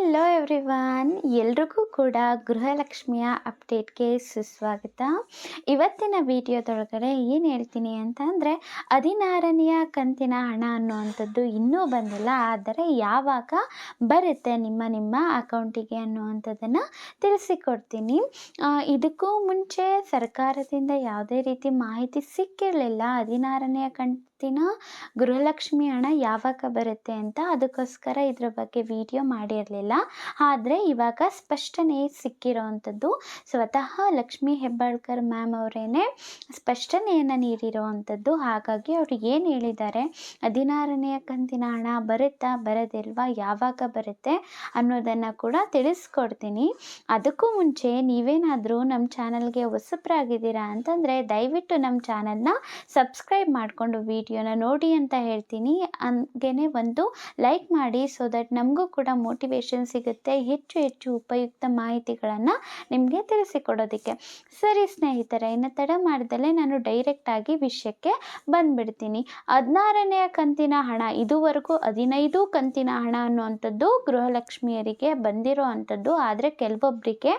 Hello everyone, ಎಲ್ರಿಗೂ ಕೂಡ ಗೃಹಲಕ್ಷ್ಮಿಯ ಅಪ್ಡೇಟ್ಗೆ ಸುಸ್ವಾಗತ. ಇವತ್ತಿನ ವಿಡಿಯೋದೊಳಗಡೆ ಏನು ಹೇಳ್ತೀನಿ ಅಂತ ಅಂದರೆ, 16ನೆಯ ಕಂತಿನ ಹಣ ಅನ್ನುವಂಥದ್ದು ಇನ್ನೂ ಬಂದಿಲ್ಲ, ಆದರೆ ಯಾವಾಗ ಬರುತ್ತೆ ನಿಮ್ಮ ಅಕೌಂಟಿಗೆ ಅನ್ನುವಂಥದ್ದನ್ನು ತಿಳಿಸಿಕೊಡ್ತೀನಿ. ಇದಕ್ಕೂ ಮುಂಚೆ ಸರ್ಕಾರದಿಂದ ಯಾವುದೇ ರೀತಿ ಮಾಹಿತಿ ಸಿಕ್ಕಿರಲಿಲ್ಲ 16ನೆಯ ಕಂತಿನ ಗೃಹಲಕ್ಷ್ಮಿ ಹಣ ಯಾವಾಗ ಬರುತ್ತೆ ಅಂತ. ಅದಕ್ಕೋಸ್ಕರ ಇದ್ರ ಬಗ್ಗೆ ವಿಡಿಯೋ ಮಾಡಿರಲಿಲ್ಲ. ಆದರೆ ಇವಾಗ ಸ್ಪಷ್ಟನೆ ಸಿಕ್ಕಿರೋವಂಥದ್ದು ಸ್ವತಃ ಲಕ್ಷ್ಮೀ ಹೆಬ್ಬಾಳ್ಕರ್ ಮ್ಯಾಮ್ ಅವರೇನೆ ಸ್ಪಷ್ಟನೆಯನ್ನು ನೀಡಿರೋವಂಥದ್ದು. ಹಾಗಾಗಿ ಅವರು ಏನು ಹೇಳಿದ್ದಾರೆ, 16ನೆಯ ಕಂತಿನ ಹಣ ಬರುತ್ತಾ ಬರೋದಿಲ್ವಾ, ಯಾವಾಗ ಬರುತ್ತೆ ಅನ್ನೋದನ್ನು ಕೂಡ ತಿಳಿಸ್ಕೊಡ್ತೀನಿ. ಅದಕ್ಕೂ ಮುಂಚೆ ನೀವೇನಾದರೂ ನಮ್ಮ ಚಾನಲ್ಗೆ ಹೊಸಬ್ರಾಗಿದ್ದೀರಾ ಅಂತಂದರೆ ದಯವಿಟ್ಟು ನಮ್ಮ ಚಾನಲ್ನ ಸಬ್ಸ್ಕ್ರೈಬ್ ಮಾಡಿಕೊಂಡು ವಿಡಿಯೋನ ನೋಡಿ ಅಂತ ಹೇಳ್ತೀನಿ. ಹಾಗೇನೆ ಒಂದು ಲೈಕ್ ಮಾಡಿ, ಸೊ ದಟ್ ನಮಗೂ ಕೂಡ ಮೋಟಿವೇಶನ್ ಸಿಗುತ್ತೆ ಹೆಚ್ಚು ಹೆಚ್ಚು ಉಪಯುಕ್ತ ಮಾಹಿತಿಗಳನ್ನು ನಿಮಗೆ ತಿಳಿಸಿಕೊಡೋದಕ್ಕೆ. ಸರಿ ಸ್ನೇಹಿತರೆ, ಇನ್ನು ತಡ ಮಾಡ್ದಲೇ ನಾನು ಡೈರೆಕ್ಟಾಗಿ ವಿಷಯಕ್ಕೆ ಬಂದುಬಿಡ್ತೀನಿ. 16ನೆಯ ಕಂತಿನ ಹಣ, ಇದುವರೆಗೂ 15 ಕಂತಿನ ಹಣ ಅನ್ನುವಂಥದ್ದು ಗೃಹಲಕ್ಷ್ಮಿಯರಿಗೆ ಬಂದಿರೋ ಅಂಥದ್ದು. ಆದರೆ ಕೆಲವೊಬ್ಬರಿಗೆ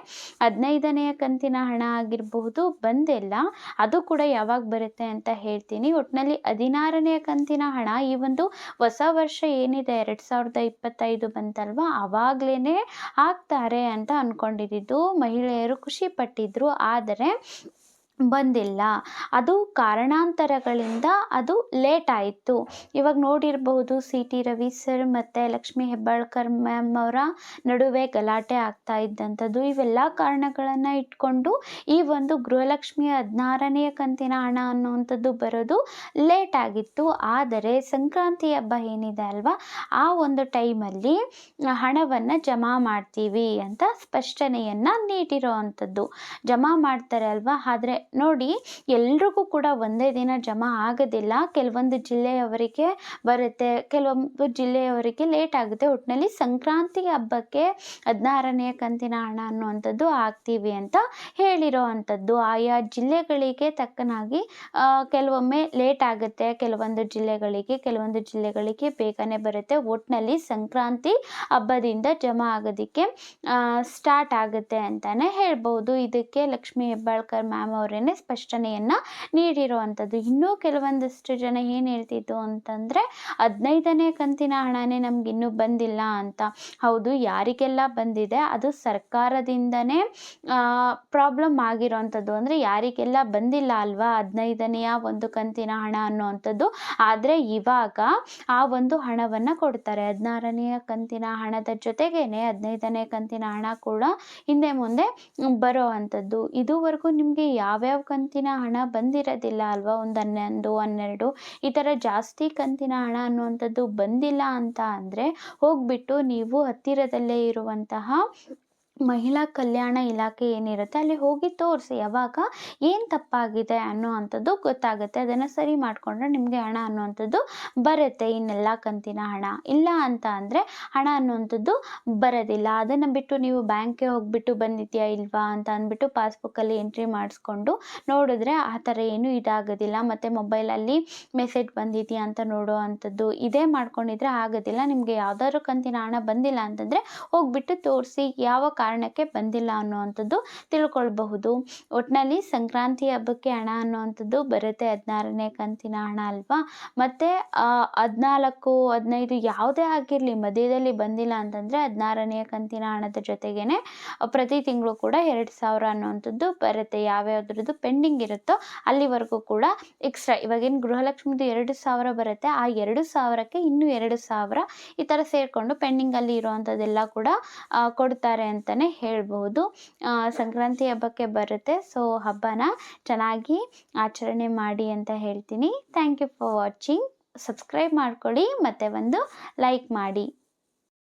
15ನೆಯ ಕಂತಿನ ಹಣ ಆಗಿರಬಹುದು ಬಂದಿಲ್ಲ. ಅದು ಕೂಡ ಯಾವಾಗ ಬರುತ್ತೆ ಅಂತ ಹೇಳ್ತೀನಿ. ಒಟ್ಟಿನಲ್ಲಿ 16ನೆಯ ಕಂತಿನ ಹಣ ಈ ಒಂದು ಹೊಸ ವರ್ಷ ಏನಿದೆ 2025 ಬಂತಲ್ವಾ, ಆವಾಗಲೇ ಹಾಕ್ತಾರೆ ಅಂತ ಅಂದ್ಕೊಂಡಿದ್ದು ಮಹಿಳೆಯರು ಖುಷಿ ಪಟ್ಟಿದ್ರು. ಆದರೆ ಬಂದಿಲ್ಲ. ಅದು ಕಾರಣಾಂತರಗಳಿಂದ ಅದು ಲೇಟ್ ಆಯಿತು. ಇವಾಗ ನೋಡಿರಬಹುದು, ಸಿ ಟಿ ರವಿ ಸರ್ ಮತ್ತು ಲಕ್ಷ್ಮೀ ಹೆಬ್ಬಾಳ್ಕರ್ ಮ್ಯಾಮ್ ಅವರ ನಡುವೆ ಗಲಾಟೆ ಆಗ್ತಾ ಇದ್ದಂಥದ್ದು. ಇವೆಲ್ಲ ಕಾರಣಗಳನ್ನು ಇಟ್ಕೊಂಡು ಈ ಒಂದು ಗೃಹಲಕ್ಷ್ಮಿಯ 16ನೆಯ ಕಂತಿನ ಹಣ ಅನ್ನುವಂಥದ್ದು ಬರೋದು ಲೇಟ್ ಆಗಿತ್ತು. ಆದರೆ ಸಂಕ್ರಾಂತಿ ಹಬ್ಬ ಏನಿದೆ ಅಲ್ವಾ, ಆ ಒಂದು ಟೈಮಲ್ಲಿ ಹಣವನ್ನು ಜಮಾ ಮಾಡ್ತೀವಿ ಅಂತ ಸ್ಪಷ್ಟನೆಯನ್ನು ನೀಡಿರೋ ಅಂಥದ್ದು. ಜಮಾ ಮಾಡ್ತಾರೆ ಅಲ್ವಾ, ಆದರೆ ನೋಡಿ ಎಲ್ರಿಗೂ ಕೂಡ ಒಂದೇ ದಿನ ಜಮಾ ಆಗೋದಿಲ್ಲ. ಕೆಲವೊಂದು ಜಿಲ್ಲೆಯವರಿಗೆ ಬರುತ್ತೆ, ಕೆಲವೊಂದು ಜಿಲ್ಲೆಯವರಿಗೆ ಲೇಟ್ ಆಗುತ್ತೆ. ಒಟ್ಟಿನಲ್ಲಿ ಸಂಕ್ರಾಂತಿ ಹಬ್ಬಕ್ಕೆ 16ನೆಯ ಕಂತಿನ ಹಣ ಅನ್ನುವಂಥದ್ದು ಹಾಕ್ತೀವಿ ಅಂತ ಹೇಳಿರೋ ಅಂಥದ್ದು. ಆಯಾ ಜಿಲ್ಲೆಗಳಿಗೆ ತಕ್ಕನಾಗಿ ಕೆಲವೊಮ್ಮೆ ಲೇಟ್ ಆಗುತ್ತೆ, ಕೆಲವೊಂದು ಜಿಲ್ಲೆಗಳಿಗೆ ಬೇಗನೆ ಬರುತ್ತೆ. ಒಟ್ಟಿನಲ್ಲಿ ಸಂಕ್ರಾಂತಿ ಹಬ್ಬದಿಂದ ಜಮಾ ಆಗೋದಕ್ಕೆ ಸ್ಟಾರ್ಟ್ ಆಗುತ್ತೆ ಅಂತಲೇ ಹೇಳ್ಬೋದು. ಇದಕ್ಕೆ ಲಕ್ಷ್ಮೀ ಹೆಬ್ಬಾಳ್ಕರ್ ಮ್ಯಾಮ್ ಅವರೇನೆ ಸ್ಪಷ್ಟನೆಯನ್ನು ನೀಡಿರುವಂಥದ್ದು. ಇನ್ನೂ ಕೆಲವೊಂದಷ್ಟು ಜನ ಏನು ಹೇಳ್ತಿದ್ದು ಅಂತಂದರೆ, 15ನೇ ಕಂತಿನ ಹಣನೇ ನಮ್ಗೆ ಇನ್ನೂ ಬಂದಿಲ್ಲ ಅಂತ. ಹೌದು, ಯಾರಿಗೆಲ್ಲ ಬಂದಿದೆ ಅದು ಸರ್ಕಾರದಿಂದನೇ ಪ್ರಾಬ್ಲಮ್ ಆಗಿರೋವಂಥದ್ದು. ಅಂದರೆ ಯಾರಿಗೆಲ್ಲ ಬಂದಿಲ್ಲ ಅಲ್ವಾ 15ನೆಯ ಒಂದು ಕಂತಿನ ಹಣ ಅನ್ನುವಂಥದ್ದು. ಆದರೆ ಇವಾಗ ಆ ಒಂದು ಹಣವನ್ನು ಕೊಡ್ತಾರೆ. 16ನೆಯ ಕಂತಿನ ಹಣದ ಜೊತೆಗೇನೆ 15ನೇ ಕಂತಿನ ಹಣ ಕೂಡ ಹಿಂದೆ ಮುಂದೆ ಬರೋ ಅಂಥದ್ದು. ಇದುವರೆಗೂ ನಿಮಗೆ ಯಾವ್ಯಾವ ಕಂತಿನ ಹಣ ಬಂದಿರೋದಿಲ್ಲ ಅಲ್ವಾ, ಒಂದು 11, 12 ಈ ಥರ ಜಾಸ್ತಿ ಕಂತಿನ ಹಣ ಅನ್ನುವಂಥದ್ದು ಬಂದಿಲ್ಲ ಅಂತ ಅಂದರೆ ಹೋಗ್ಬಿಟ್ಟು ನೀವು ಹತ್ತಿರದಲ್ಲೇ ಇರುವಂತಹ ಮಹಿಳಾ ಕಲ್ಯಾಣ ಇಲಾಖೆ ಏನಿರುತ್ತೆ ಅಲ್ಲಿ ಹೋಗಿ ತೋರಿಸಿ. ಯಾವಾಗ ಏನು ತಪ್ಪಾಗಿದೆ ಅನ್ನೋ ಅಂಥದ್ದು ಗೊತ್ತಾಗುತ್ತೆ. ಅದನ್ನು ಸರಿ ಮಾಡಿಕೊಂಡ್ರೆ ನಿಮಗೆ ಹಣ ಅನ್ನುವಂಥದ್ದು ಬರುತ್ತೆ, ಇನ್ನೆಲ್ಲ ಕಂತಿನ ಹಣ. ಇಲ್ಲ ಅಂತ ಅಂದರೆ ಹಣ ಅನ್ನುವಂಥದ್ದು ಬರೋದಿಲ್ಲ. ಅದನ್ನು ಬಿಟ್ಟು ನೀವು ಬ್ಯಾಂಕ್ಗೆ ಹೋಗ್ಬಿಟ್ಟು ಬಂದಿದೆಯಾ ಇಲ್ವಾ ಅಂತ ಅಂದ್ಬಿಟ್ಟು ಪಾಸ್ಬುಕ್ಕಲ್ಲಿ ಎಂಟ್ರಿ ಮಾಡಿಸ್ಕೊಂಡು ನೋಡಿದ್ರೆ ಆ ಥರ ಏನೂ ಇದಾಗೋದಿಲ್ಲ. ಮತ್ತು ಮೊಬೈಲಲ್ಲಿ ಮೆಸೇಜ್ ಬಂದಿದೆಯಾ ಅಂತ ನೋಡೋ ಅಂಥದ್ದು ಇದೇ ಮಾಡ್ಕೊಂಡಿದ್ರೆ ಆಗೋದಿಲ್ಲ. ನಿಮಗೆ ಯಾವುದಾದ್ರು ಕಂತಿನ ಹಣ ಬಂದಿಲ್ಲ ಅಂತಂದರೆ ಹೋಗ್ಬಿಟ್ಟು ತೋರಿಸಿ ಯಾವ ಕಾರಣಕ್ಕೆ ಬಂದಿಲ್ಲ ಅನ್ನುವಂಥದ್ದು ತಿಳ್ಕೊಳ್ಬಹುದು. ಒಟ್ಟಿನಲ್ಲಿ ಸಂಕ್ರಾಂತಿ ಹಬ್ಬಕ್ಕೆ ಹಣ ಅನ್ನುವಂಥದ್ದು ಬರುತ್ತೆ, 16ನೇ ಕಂತಿನ ಹಣ ಅಲ್ವಾ. ಮತ್ತು 14, 15 ಯಾವುದೇ ಆಗಿರಲಿ ಮಧ್ಯದಲ್ಲಿ ಬಂದಿಲ್ಲ ಅಂತಂದರೆ 16ನೇ ಕಂತಿನ ಹಣದ ಜೊತೆಗೇನೆ ಪ್ರತಿ ತಿಂಗಳು ಕೂಡ 2,000 ಅನ್ನುವಂಥದ್ದು ಬರುತ್ತೆ. ಯಾವ್ಯಾವ್ದ್ರದ್ದು ಪೆಂಡಿಂಗ್ ಇರುತ್ತೋ ಅಲ್ಲಿವರೆಗೂ ಕೂಡ ಎಕ್ಸ್ಟ್ರಾ. ಇವಾಗೇನು ಗೃಹಲಕ್ಷ್ಮಿದು 2,000 ಬರುತ್ತೆ, ಆ 2,000ಕ್ಕೆ ಇನ್ನೂ 2,000 ಈ ಥರ ಸೇರಿಕೊಂಡು ಪೆಂಡಿಂಗಲ್ಲಿ ಇರುವಂಥದ್ದೆಲ್ಲ ಕೂಡ ಕೊಡ್ತಾರೆ ಅಂತಲೇ ಹೇಳ್ಬೋದು. ಸಂಕ್ರಾಂತಿ ಹಬ್ಬಕ್ಕೆ ಬರುತ್ತೆ. ಸೊ ಹಬ್ಬನ ಚೆನ್ನಾಗಿ ಆಚರಣೆ ಮಾಡಿ ಅಂತ ಹೇಳ್ತೀನಿ. Thank you for watching. Subscribe ಮಾಡ್ಕೊಳ್ಳಿ ಮತ್ತು ಒಂದು ಲೈಕ್ ಮಾಡಿ.